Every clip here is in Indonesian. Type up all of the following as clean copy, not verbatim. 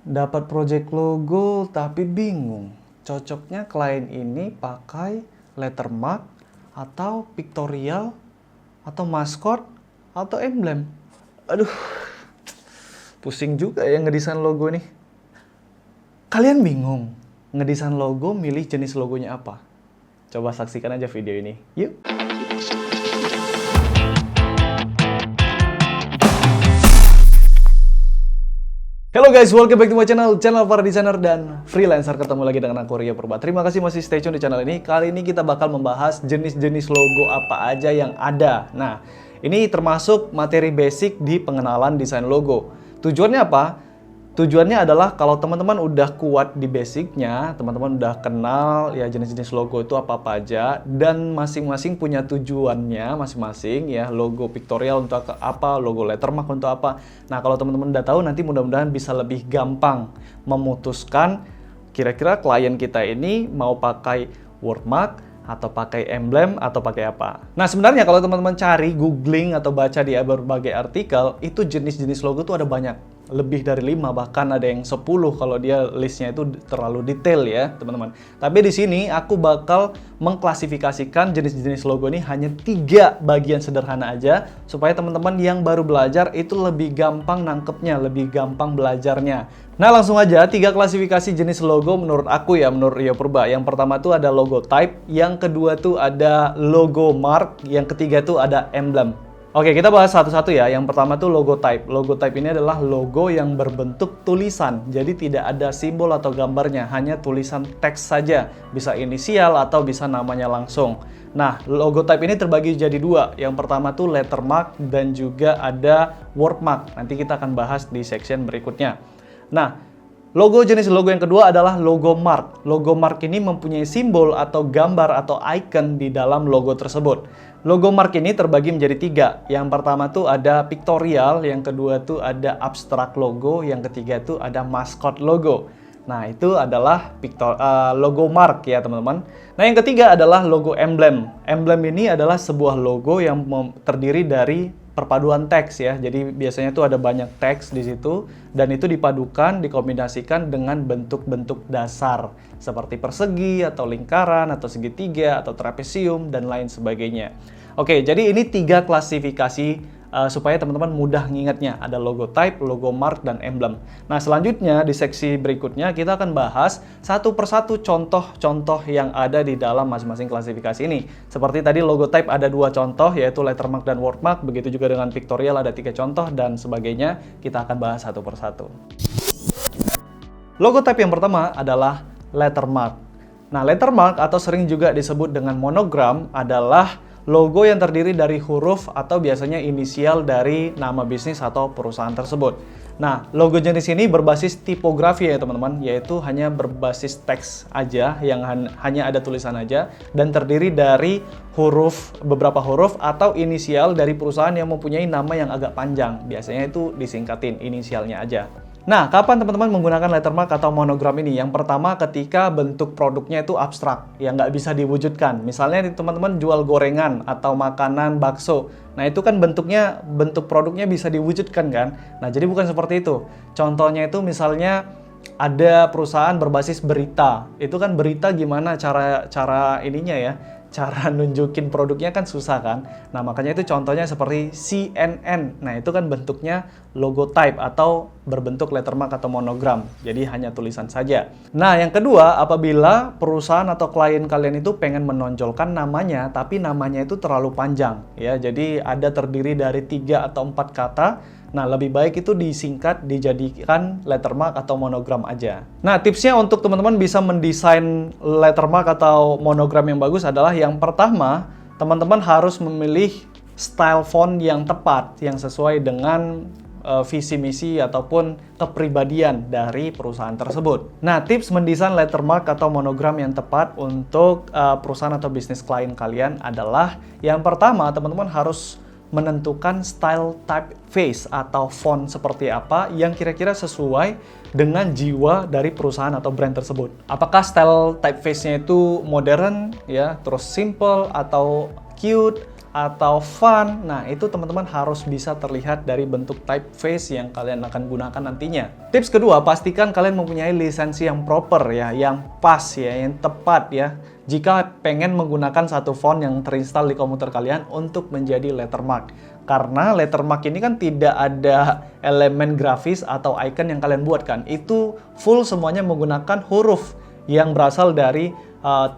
Dapat project logo tapi bingung. Cocoknya klien ini pakai lettermark atau pictorial atau maskot atau emblem. Aduh, pusing juga ya ngedesain logo nih. Kalian bingung ngedesain logo, milih jenis logonya apa? Coba saksikan aja video ini. Yuk! Halo guys, welcome back to my channel para desainer dan freelancer. Ketemu lagi dengan aku, Rio Purba. Terima kasih masih stay tune di channel ini. Kali ini kita bakal membahas jenis-jenis logo apa aja yang ada. Nah, ini termasuk materi basic di pengenalan desain logo. Tujuannya apa? Tujuannya adalah kalau teman-teman udah kuat di basicnya, teman-teman udah kenal ya jenis-jenis logo itu apa-apa aja, dan masing-masing punya tujuannya masing-masing ya, logo pictorial untuk apa, logo lettermark untuk apa. Nah, kalau teman-teman udah tahu, nanti mudah-mudahan bisa lebih gampang memutuskan kira-kira klien kita ini mau pakai wordmark atau pakai emblem atau pakai apa. Nah, sebenarnya kalau teman-teman cari, googling atau baca di berbagai artikel, itu jenis-jenis logo tuh ada banyak. Lebih dari 5, bahkan ada yang 10 kalau dia listnya itu terlalu detail ya, teman-teman. Tapi di sini aku bakal mengklasifikasikan jenis-jenis logo ini hanya 3 bagian sederhana aja, supaya teman-teman yang baru belajar itu lebih gampang nangkepnya, lebih gampang belajarnya. Nah, langsung aja 3 klasifikasi jenis logo menurut aku ya, menurut Rio Purba. Yang pertama tuh ada logo type, yang kedua tuh ada logo mark, yang ketiga tuh ada emblem. Oke, kita bahas satu-satu ya. Yang pertama tuh logo type. Logo type ini adalah logo yang berbentuk tulisan. Jadi tidak ada simbol atau gambarnya, hanya tulisan teks saja. Bisa inisial atau bisa namanya langsung. Nah, logo type ini terbagi jadi 2. Yang pertama tuh lettermark dan juga ada wordmark. Nanti kita akan bahas di section berikutnya. Nah, jenis logo yang kedua adalah logo mark. Logo mark ini mempunyai simbol atau gambar atau icon di dalam logo tersebut. Logo mark ini terbagi menjadi 3. Yang pertama tuh ada pictorial, yang kedua tuh ada abstract logo, yang ketiga tuh ada mascot logo. Nah, itu adalah logo mark ya, teman-teman. Nah, yang ketiga adalah logo emblem. Emblem ini adalah sebuah logo yang terdiri dari perpaduan teks ya. Jadi biasanya tuh ada banyak teks di situ dan itu dipadukan, dikombinasikan dengan bentuk-bentuk dasar seperti persegi atau lingkaran atau segitiga atau trapesium dan lain sebagainya. Oke, jadi ini 3 klasifikasi supaya teman-teman mudah ngingetnya. Ada logo type, logo mark, dan emblem. Nah, selanjutnya di seksi berikutnya kita akan bahas satu persatu contoh-contoh yang ada di dalam masing-masing klasifikasi ini. Seperti tadi logo type ada 2 contoh, yaitu lettermark dan wordmark. Begitu juga dengan pictorial ada 3 contoh dan sebagainya. Kita akan bahas satu persatu. Logo type yang pertama adalah lettermark. Nah, lettermark atau sering juga disebut dengan monogram adalah logo yang terdiri dari huruf atau biasanya inisial dari nama bisnis atau perusahaan tersebut. Nah, logo jenis ini berbasis tipografi ya teman-teman, yaitu hanya berbasis teks aja, yang hanya ada tulisan aja, dan terdiri dari beberapa huruf atau inisial dari perusahaan yang mempunyai nama yang agak panjang. Biasanya itu disingkatin inisialnya aja. Nah, kapan teman-teman menggunakan lettermark atau monogram ini? Yang pertama ketika bentuk produknya itu abstrak, yang nggak bisa diwujudkan. Misalnya teman-teman jual gorengan atau makanan bakso. Nah, itu kan bentuk produknya bisa diwujudkan kan? Nah, jadi bukan seperti itu. Contohnya itu misalnya ada perusahaan berbasis berita. Itu kan berita gimana cara ininya ya? Cara nunjukin produknya kan susah kan. Nah, makanya itu contohnya seperti CNN. Nah, itu kan bentuknya logo type atau berbentuk lettermark atau monogram. Jadi hanya tulisan saja. Nah, yang kedua, apabila perusahaan atau klien kalian itu pengen menonjolkan namanya, tapi namanya itu terlalu panjang ya. Jadi ada terdiri dari 3 atau 4 kata. Nah, lebih baik itu disingkat, dijadikan lettermark atau monogram aja. Nah, tipsnya untuk teman-teman bisa mendesain lettermark atau monogram yang bagus adalah yang pertama, teman-teman harus memilih style font yang tepat, yang sesuai dengan visi misi ataupun kepribadian dari perusahaan tersebut. Nah, tips mendesain lettermark atau monogram yang tepat untuk perusahaan atau bisnis klien kalian adalah yang pertama, teman-teman harus menentukan style typeface atau font seperti apa yang kira-kira sesuai dengan jiwa dari perusahaan atau brand tersebut. Apakah style typeface-nya itu modern ya, terus simple atau cute atau font. Nah, itu teman-teman harus bisa terlihat dari bentuk typeface yang kalian akan gunakan nantinya. Tips kedua, pastikan kalian mempunyai lisensi yang proper ya, yang pas ya, yang tepat ya. Jika pengen menggunakan satu font yang terinstall di komputer kalian untuk menjadi lettermark. Karena lettermark ini kan tidak ada elemen grafis atau icon yang kalian buat kan. Itu full semuanya menggunakan huruf yang berasal dari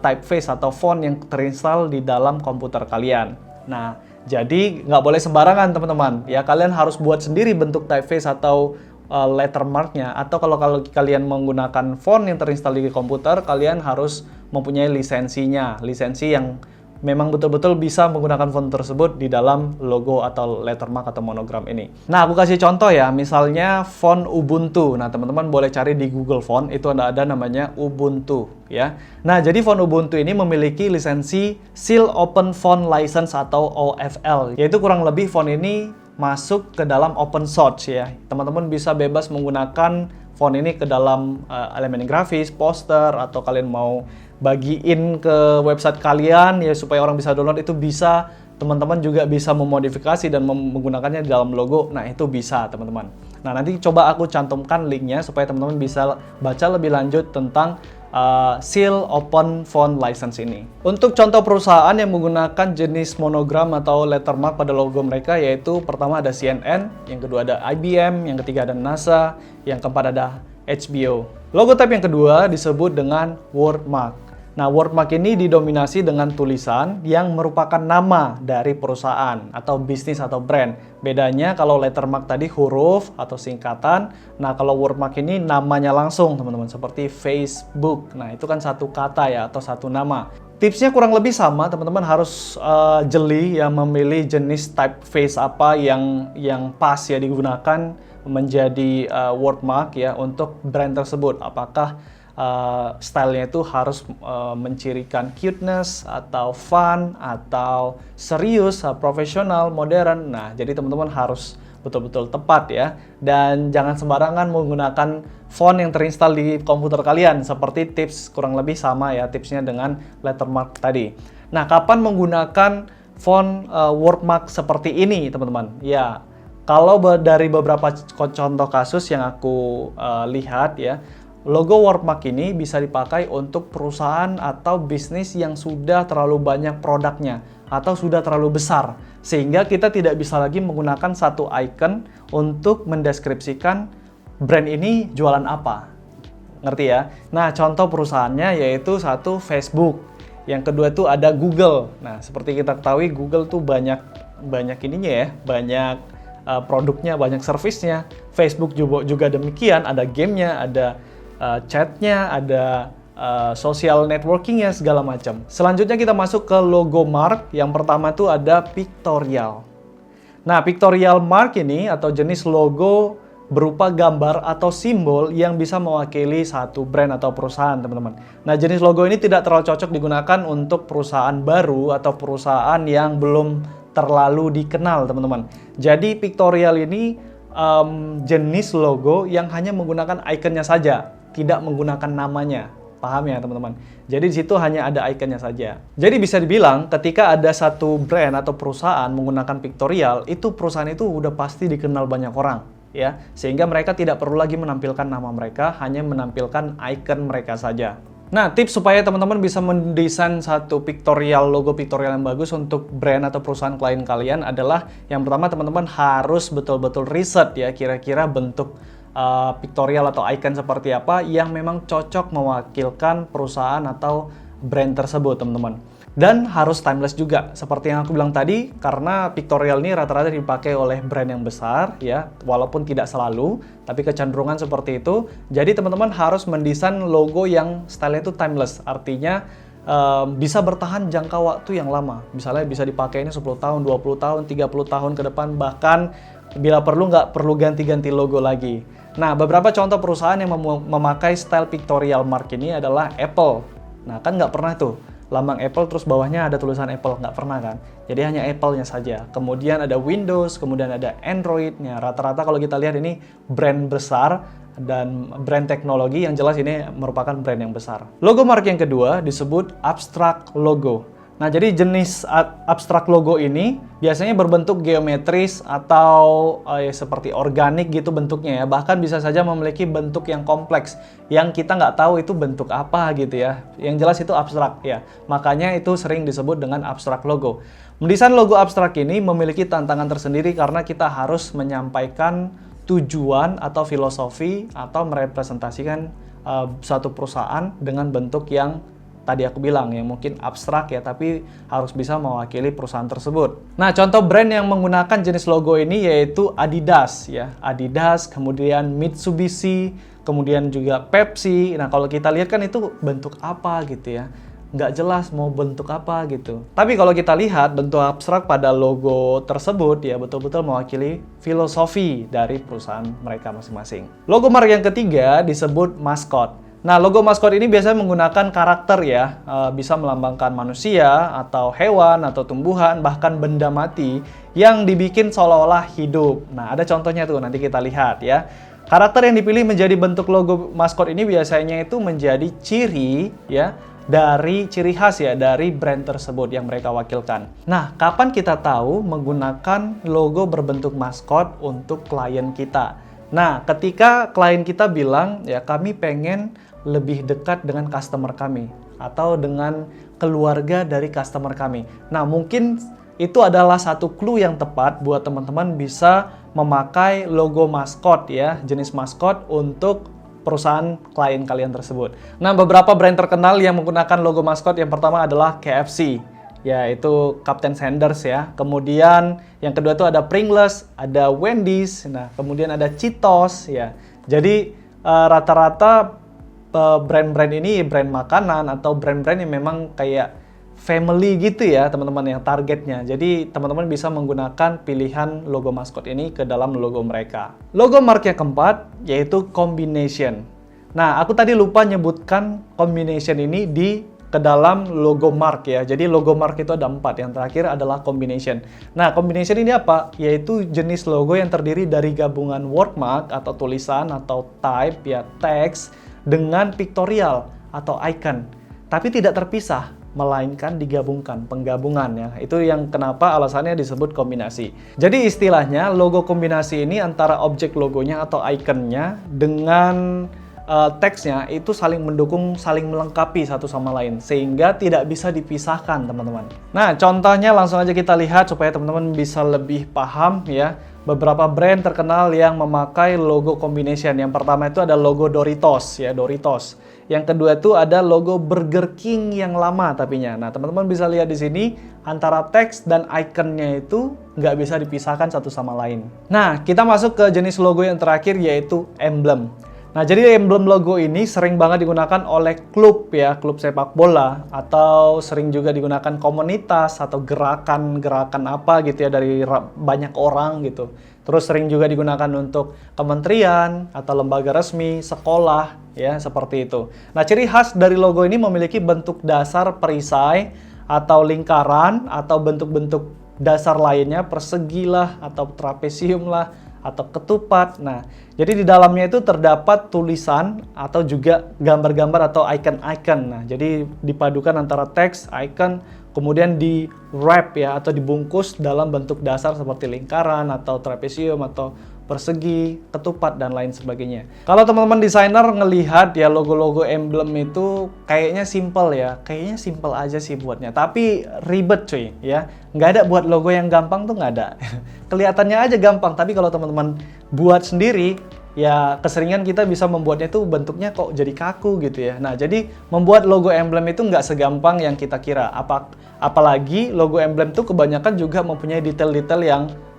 typeface atau font yang terinstall di dalam komputer kalian. Nah, jadi nggak boleh sembarangan teman-teman. Ya, kalian harus buat sendiri bentuk typeface atau lettermarknya. Atau kalau kalian menggunakan font yang terinstall di komputer, kalian harus mempunyai lisensinya. Lisensi yang memang betul-betul bisa menggunakan font tersebut di dalam logo atau lettermark atau monogram ini. Nah, aku kasih contoh ya, misalnya font Ubuntu. Nah, teman-teman boleh cari di Google Font, itu ada namanya Ubuntu ya. Nah, jadi font Ubuntu ini memiliki lisensi Seal Open Font License atau OFL, yaitu kurang lebih font ini masuk ke dalam open source ya. Teman-teman bisa bebas menggunakan font ini ke dalam elemen grafis, poster, atau kalian mau bagiin ke website kalian ya supaya orang bisa download, itu bisa. Teman-teman juga bisa memodifikasi dan menggunakannya di dalam logo. Nah, itu bisa teman-teman. Nah, nanti coba aku cantumkan linknya supaya teman-teman bisa baca lebih lanjut tentang Seal Open Font License ini. Untuk contoh perusahaan yang menggunakan jenis monogram atau lettermark pada logo mereka, yaitu pertama ada CNN, yang kedua ada IBM, yang ketiga ada NASA, yang keempat ada HBO. Logo type yang kedua disebut dengan wordmark. Nah, wordmark ini didominasi dengan tulisan yang merupakan nama dari perusahaan atau bisnis atau brand. Bedanya kalau lettermark tadi huruf atau singkatan, nah kalau wordmark ini namanya langsung teman-teman, seperti Facebook. Nah, itu kan satu kata ya atau satu nama. Tipsnya kurang lebih sama, teman-teman harus jeli ya memilih jenis typeface apa yang pas ya digunakan menjadi wordmark ya untuk brand tersebut. Apakah stylenya itu harus mencirikan cuteness atau fun atau serius, profesional, modern. Nah, jadi teman-teman harus betul-betul tepat ya. Dan jangan sembarangan menggunakan font yang terinstall di komputer kalian. Seperti tips kurang lebih sama ya tipsnya dengan lettermark tadi. Nah, kapan menggunakan font wordmark seperti ini teman-teman? Ya, kalau dari beberapa contoh kasus yang aku lihat ya, logo wordmark ini bisa dipakai untuk perusahaan atau bisnis yang sudah terlalu banyak produknya atau sudah terlalu besar, sehingga kita tidak bisa lagi menggunakan satu icon untuk mendeskripsikan brand ini jualan apa. Ngerti ya? Nah, contoh perusahaannya yaitu satu Facebook, yang kedua itu ada Google. Nah, seperti kita ketahui Google tuh banyak ininya ya, banyak produknya, banyak servisnya. Facebook juga demikian, ada gamenya, ada chatnya, ada social networkingnya, segala macam. Selanjutnya kita masuk ke logo mark. Yang pertama itu ada pictorial. Nah, pictorial mark ini atau jenis logo berupa gambar atau simbol yang bisa mewakili satu brand atau perusahaan, teman-teman. Nah, jenis logo ini tidak terlalu cocok digunakan untuk perusahaan baru atau perusahaan yang belum terlalu dikenal, teman-teman. Jadi pictorial ini jenis logo yang hanya menggunakan ikonnya saja, tidak menggunakan namanya. Paham ya teman-teman? Jadi di situ hanya ada ikonnya saja. Jadi bisa dibilang ketika ada satu brand atau perusahaan menggunakan pictorial, itu perusahaan itu udah pasti dikenal banyak orang ya. Sehingga mereka tidak perlu lagi menampilkan nama mereka, hanya menampilkan icon mereka saja. Nah, tips supaya teman-teman bisa mendesain satu logo pictorial yang bagus untuk brand atau perusahaan klien kalian adalah yang pertama, teman-teman harus betul-betul riset ya, kira-kira bentuk pictorial atau icon seperti apa yang memang cocok mewakilkan perusahaan atau brand tersebut, teman-teman. Dan harus timeless juga, seperti yang aku bilang tadi, karena pictorial ini rata-rata dipakai oleh brand yang besar ya, walaupun tidak selalu, tapi kecenderungan seperti itu. Jadi teman-teman harus mendesain logo yang style itu timeless, artinya bisa bertahan jangka waktu yang lama. Misalnya bisa dipakai ini 10 tahun, 20 tahun, 30 tahun ke depan, bahkan bila perlu nggak perlu ganti-ganti logo lagi. Nah, beberapa contoh perusahaan yang memakai style pictorial mark ini adalah Apple. Nah, kan nggak pernah tuh lambang Apple terus bawahnya ada tulisan Apple, nggak pernah kan? Jadi hanya Apple-nya saja. Kemudian ada Windows, kemudian ada Android-nya. Rata-rata kalau kita lihat ini brand besar dan brand teknologi, yang jelas ini merupakan brand yang besar. Logo mark yang kedua disebut abstract logo. Nah, jadi jenis abstrak logo ini biasanya berbentuk geometris atau seperti organik gitu bentuknya ya. Bahkan bisa saja memiliki bentuk yang kompleks yang kita nggak tahu itu bentuk apa gitu ya. Yang jelas itu abstrak ya. Makanya itu sering disebut dengan abstrak logo. Mendesain logo abstrak ini memiliki tantangan tersendiri karena kita harus menyampaikan tujuan atau filosofi atau merepresentasikan suatu perusahaan dengan bentuk yang tadi aku bilang yang mungkin abstrak ya, tapi harus bisa mewakili perusahaan tersebut. Nah, contoh brand yang menggunakan jenis logo ini yaitu Adidas ya. Adidas, kemudian Mitsubishi, kemudian juga Pepsi. Nah, kalau kita lihat kan itu bentuk apa gitu ya. Nggak jelas mau bentuk apa gitu. Tapi kalau kita lihat bentuk abstrak pada logo tersebut ya betul-betul mewakili filosofi dari perusahaan mereka masing-masing. Logo merek yang ketiga disebut maskot. Nah, logo maskot ini biasanya menggunakan karakter ya, bisa melambangkan manusia, atau hewan, atau tumbuhan, bahkan benda mati yang dibikin seolah-olah hidup. Nah, ada contohnya tuh, nanti kita lihat ya. Karakter yang dipilih menjadi bentuk logo maskot ini biasanya itu menjadi ciri ya, dari ciri khas ya, dari brand tersebut yang mereka wakilkan. Nah, kapan kita tahu menggunakan logo berbentuk maskot untuk klien kita? Nah, ketika klien kita bilang, ya kami pengen lebih dekat dengan customer kami atau dengan keluarga dari customer kami. Nah, mungkin itu adalah satu clue yang tepat buat teman-teman bisa memakai logo maskot ya, jenis maskot untuk perusahaan klien kalian tersebut. Nah, beberapa brand terkenal yang menggunakan logo maskot yang pertama adalah KFC, yaitu Captain Sanders ya. Kemudian yang kedua itu ada Pringles, ada Wendy's, nah kemudian ada Cheetos ya. Jadi rata-rata brand-brand ini brand makanan atau brand-brand yang memang kayak family gitu ya teman-teman yang targetnya. Jadi teman-teman bisa menggunakan pilihan logo maskot ini ke dalam logo mereka. Logo mark yang keempat yaitu combination. Nah, aku tadi lupa nyebutkan combination ini ke dalam logo mark ya. Jadi logo mark itu ada 4, yang terakhir adalah combination. Nah, combination ini apa? Yaitu jenis logo yang terdiri dari gabungan wordmark atau tulisan atau type ya, teks dengan pictorial atau icon. Tapi tidak terpisah, melainkan digabungkan, penggabungan ya. Itu yang kenapa alasannya disebut kombinasi. Jadi istilahnya logo kombinasi ini antara objek logonya atau ikonnya dengan teksnya itu saling mendukung, saling melengkapi satu sama lain sehingga tidak bisa dipisahkan teman-teman. Nah, contohnya langsung aja kita lihat supaya teman-teman bisa lebih paham ya. Beberapa brand terkenal yang memakai logo combination. Yang pertama itu ada logo Doritos ya, Doritos. Yang kedua itu ada logo Burger King yang lama tapinya. Nah, teman-teman bisa lihat di sini antara teks dan ikonnya itu nggak bisa dipisahkan satu sama lain. Nah, kita masuk ke jenis logo yang terakhir yaitu emblem. Nah, jadi emblem logo ini sering banget digunakan oleh klub ya, klub sepak bola, atau sering juga digunakan komunitas atau gerakan-gerakan apa gitu ya dari banyak orang gitu. Terus sering juga digunakan untuk kementerian atau lembaga resmi, sekolah ya, seperti itu. Nah, ciri khas dari logo ini memiliki bentuk dasar perisai atau lingkaran atau bentuk-bentuk dasar lainnya, persegi lah atau trapesium lah atau ketupat. Nah, jadi di dalamnya itu terdapat tulisan atau juga gambar-gambar atau icon-icon. Nah, jadi dipadukan antara teks, icon, kemudian di wrap ya atau dibungkus dalam bentuk dasar seperti lingkaran atau trapesium atau persegi, ketupat, dan lain sebagainya. Kalau teman-teman desainer ngelihat ya logo-logo emblem itu kayaknya simple ya, kayaknya simple aja sih buatnya, tapi ribet cuy ya. Nggak ada buat logo yang gampang tuh nggak ada. Kelihatannya aja gampang, tapi kalau teman-teman buat sendiri, ya keseringan kita bisa membuatnya tuh bentuknya kok jadi kaku gitu ya. Nah, jadi membuat logo emblem itu nggak segampang yang kita kira. Apalagi logo emblem tuh kebanyakan juga mempunyai detail-detail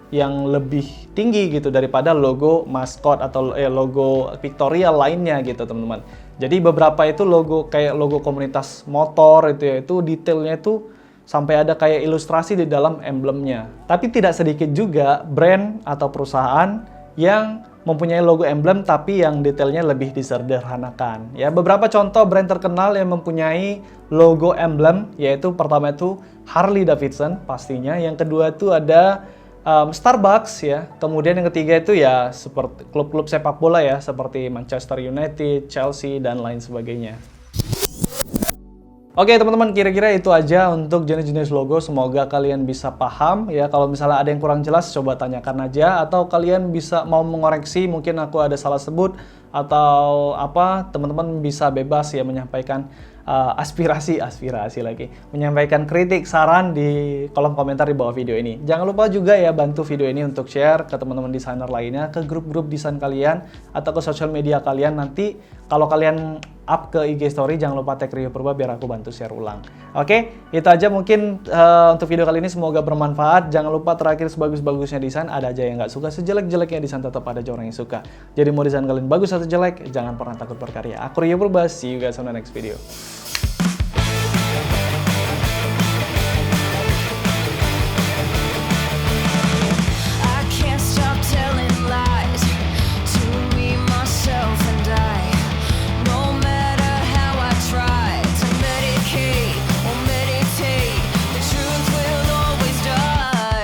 yang lebih tinggi gitu daripada logo maskot atau logo pictorial lainnya gitu teman-teman. Jadi beberapa itu logo kayak logo komunitas motor itu ya, itu detailnya itu sampai ada kayak ilustrasi di dalam emblemnya. Tapi tidak sedikit juga brand atau perusahaan yang mempunyai logo emblem tapi yang detailnya lebih disederhanakan. Ya, beberapa contoh brand terkenal yang mempunyai logo emblem yaitu pertama itu Harley Davidson pastinya, yang kedua itu ada Starbucks ya, kemudian yang ketiga itu ya seperti klub-klub sepak bola ya seperti Manchester United, Chelsea, dan lain sebagainya. Oke teman-teman, kira-kira itu aja untuk jenis-jenis logo. Semoga kalian bisa paham ya. Kalau misalnya ada yang kurang jelas, coba tanyakan aja. Atau kalian bisa mau mengoreksi, mungkin aku ada salah sebut. Atau apa, teman-teman bisa bebas ya menyampaikan aspirasi lagi. Menyampaikan kritik, saran di kolom komentar di bawah video ini. Jangan lupa juga ya bantu video ini untuk share ke teman-teman desainer lainnya, ke grup-grup desain kalian, atau ke sosial media kalian. Nanti kalau kalian up ke IG story, jangan lupa tag Rio Purba biar aku bantu share ulang. Oke, itu aja mungkin untuk video kali ini, semoga bermanfaat. Jangan lupa terakhir, sebagus-bagusnya desain, ada aja yang nggak suka, sejelek-jeleknya desain tetap ada aja orang yang suka. Jadi mau desain kalian bagus atau jelek, jangan pernah takut berkarya. Aku Rio Purba, see you guys on the next video.